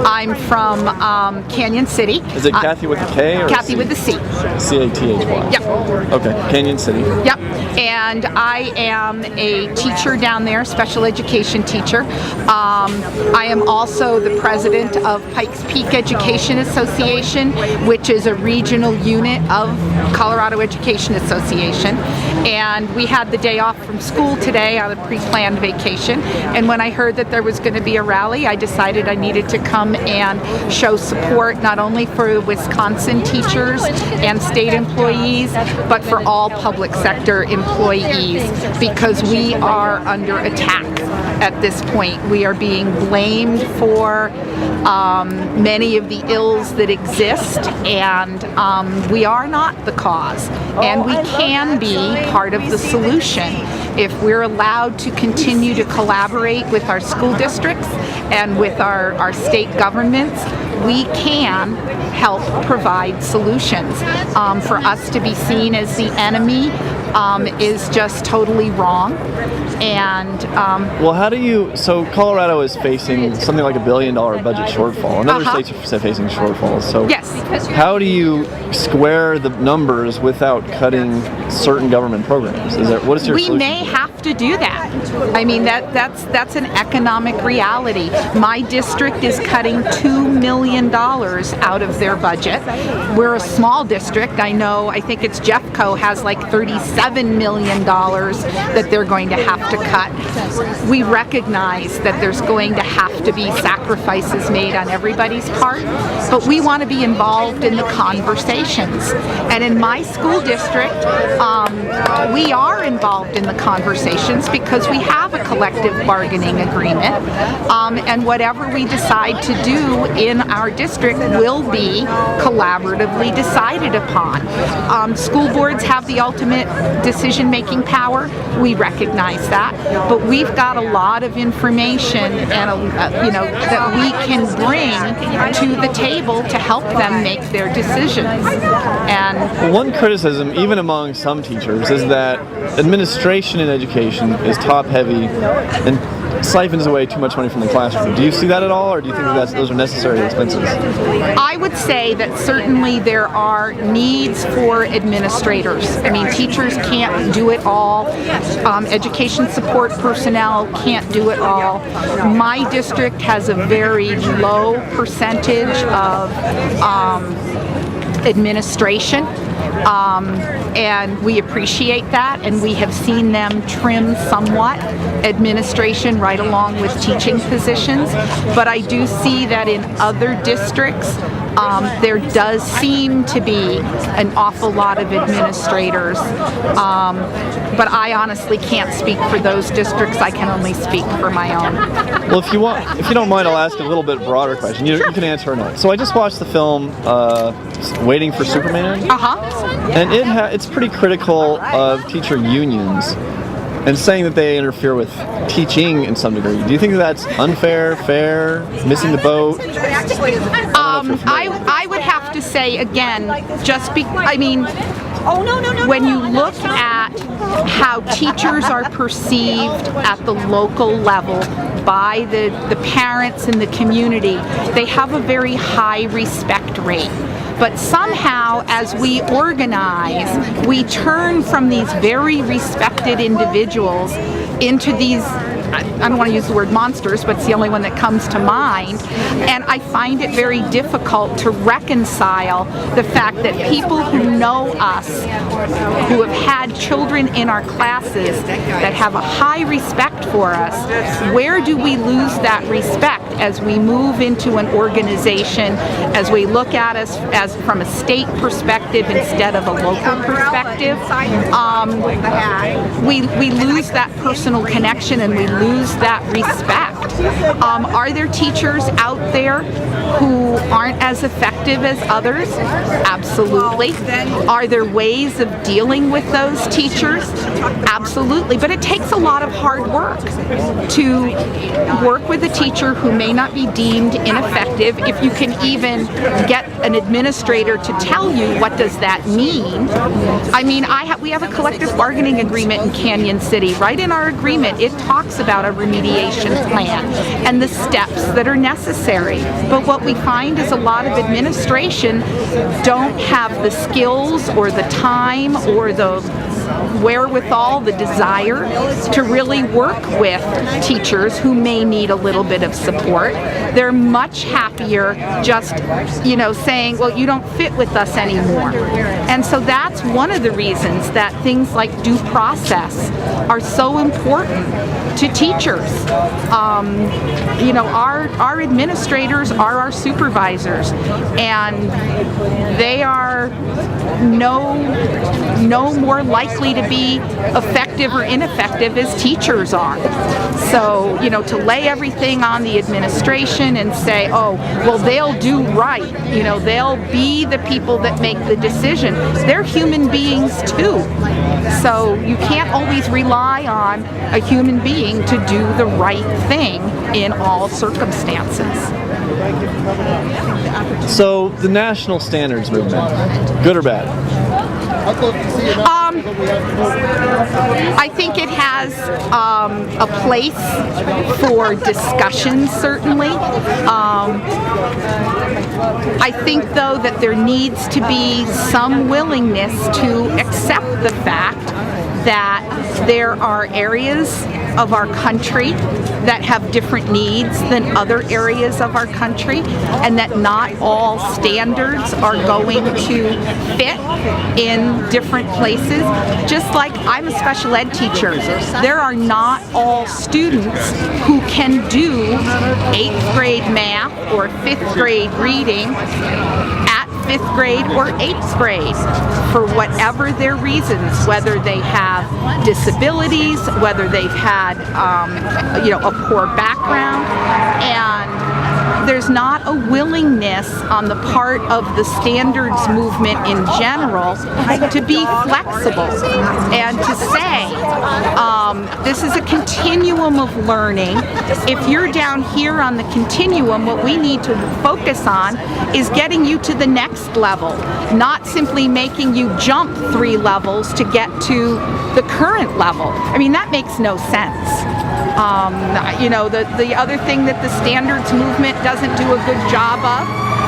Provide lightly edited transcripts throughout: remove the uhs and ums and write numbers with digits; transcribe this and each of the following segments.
I'm from Canyon City. Is it Cathy with a K or Cathy with a C? C-A-T-H-Y. Yep. Okay, Canyon City. Yep. And I am a teacher down there, special education teacher. I am also the president of Pikes Peak Education Association, which is a regional unit of Colorado Education Association. And we had the day off from school today on a pre-planned vacation. And when I heard that there was going to be a rally, I decided I needed to come and show support not only for Wisconsin teachers and state employees, but for all public sector employees, because we are under attack at this point. We are being blamed for many of the ills that exist, and we are not the cause. And we can be part of the solution if we're allowed to continue to collaborate with our school districts and with our state governments. We can help provide solutions. For us to be seen as the enemy is just totally wrong. And well, how do you? So Colorado is facing something like $1 billion budget shortfall, and other states are facing shortfalls. So yes. How do you square the numbers without cutting certain government programs? What is your We solution? may have to do that. I mean, that's an economic reality. My district is cutting $2 million out of their budget. We're a small district. I think it's Jeffco has like $37 million that they're going to have to cut. We recognize that there's going to have to be sacrifices made on everybody's part, but we want to be involved in the conversations. And in my school district, we are involved in the conversations because we have a collective bargaining agreement, and whatever we decide to do in our district will be collaboratively decided upon. School boards have the ultimate decision-making power. We recognize that, but we've got a lot of information and that we can bring to the table to help them make their decisions. And one criticism, even among some teachers, is that administration in education is top-heavy and siphons away too much money from the classroom. Do you see that at all, or do you think that those are necessary expenses? I would say that certainly there are needs for administrators. I mean, teachers can't do it all. Education support personnel can't do it all. My district has a very low percentage of administration. And we appreciate that, and we have seen them trim somewhat administration right along with teaching positions. But I do see that in other districts, there does seem to be an awful lot of administrators. But I honestly can't speak for those districts. I can only speak for my own. Well, if you don't mind, I'll ask a little bit broader question. You can answer or not. So I just watched the film Waiting for Superman. And it's pretty critical of teacher unions and saying that they interfere with teaching in some degree. Do you think that's unfair, fair, missing the boat? I would have to say again, when you look at how teachers are perceived at the local level by the parents in the community, they have a very high respect rate. But somehow, as we organize, we turn from these very respected individuals into these, I don't want to use the word monsters, but it's the only one that comes to mind. And I find it very difficult to reconcile the fact that people who know us, who have had children in our classes that have a high respect for us, where do we lose that respect as we move into an organization, as we look at us as from a state perspective instead of a local perspective? We lose that personal connection and we lose that respect. Are there teachers out there who aren't as effective as others? Absolutely. Are there ways of dealing with those teachers? Absolutely. But it takes a lot of hard work to work with a teacher who may not be deemed ineffective. If you can even get an administrator to tell you what does that mean. I mean, we have a collective bargaining agreement in Canyon City. Right in our agreement, it talks about a remediation plan. plan and the steps that are necessary. But what we find is a lot of administration don't have the skills or the time or the wherewithal, the desire to really work with teachers who may need a little bit of support. They're much happier just, saying, well, you don't fit with us anymore. And so that's one of the reasons that things like due process are so important to teachers. Our administrators are our supervisors, and they are no more likely to be effective or ineffective as teachers are. So, to lay everything on the administration and say, oh, well, they'll do right, they'll be the people that make the decision. They're human beings too. So you can't always rely on a human being to do the right thing in all circumstances. So the national standards movement, good or bad? I think it has a place for discussion, certainly. I think, though, that there needs to be some willingness to accept the fact that there are areas of our country that have different needs than other areas of our country, and that not all standards are going to fit in different places. Just like I'm a special ed teacher, there are not all students who can do 8th grade math or 5th grade reading at 5th grade or 8th grade for whatever their reasons, whether they have disabilities, whether they've had a poor background, and there's not a willingness on the part of the standards movement in general to be flexible and to say this is a continuum of learning. If you're down here on the continuum, what we need to focus on is getting you to the next level, not simply making you jump 3 levels to get to the current level. I mean, that makes no sense. The other thing that the standards movement doesn't do a good job of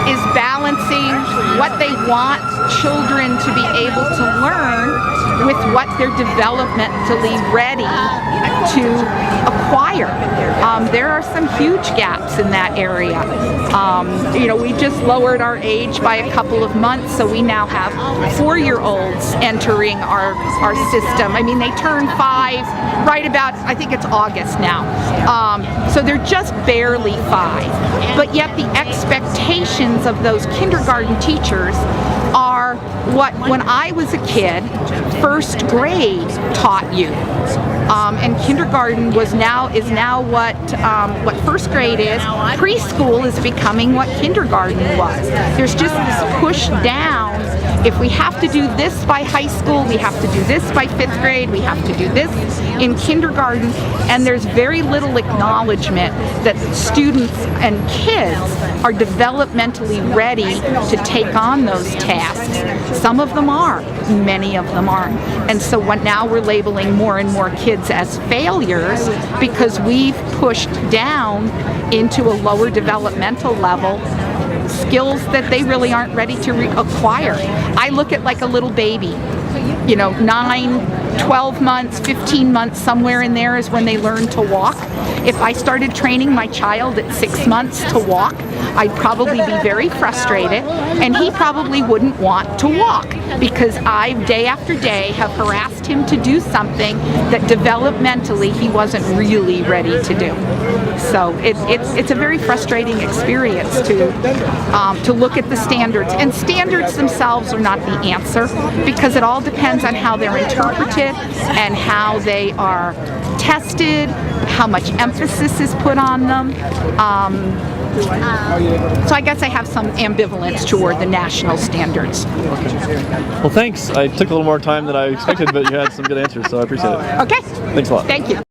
is balancing what they want children to be able to learn with what they're developmentally ready to acquire. There are some huge gaps in that area. We just lowered our age by a couple of months, so we now have 4-year-olds entering our system. I mean, they turn 5 right about, I think it's August now. So they're just barely 5. But yet the expectations of those kindergarten teachers are what, when I was a kid, 1st grade taught you. And kindergarten is now what 1st grade is. Preschool is becoming what kindergarten was. There's just this push down. If we have to do this by high school, we have to do this by 5th grade, we have to do this in kindergarten, and there's very little acknowledgement that students and kids are developmentally ready to take on those tasks. Some of them are, many of them aren't. And so now we're labeling more and more kids as failures because we've pushed down into a lower developmental level skills that they really aren't ready to acquire. I look at like a little baby, 9, 12 months, 15 months, somewhere in there is when they learn to walk. If I started training my child at 6 months to walk, I'd probably be very frustrated, and he probably wouldn't want to walk because I, day after day, have harassed him to do something that developmentally he wasn't really ready to do. So it's a very frustrating experience to look at the standards. And standards themselves are not the answer because it all depends on how they're interpreted and how they are tested, how much emphasis is put on them. So I guess I have some ambivalence toward the national standards. Well, thanks. I took a little more time than I expected, but you had some good answers, so I appreciate it. Okay. Thanks a lot. Thank you.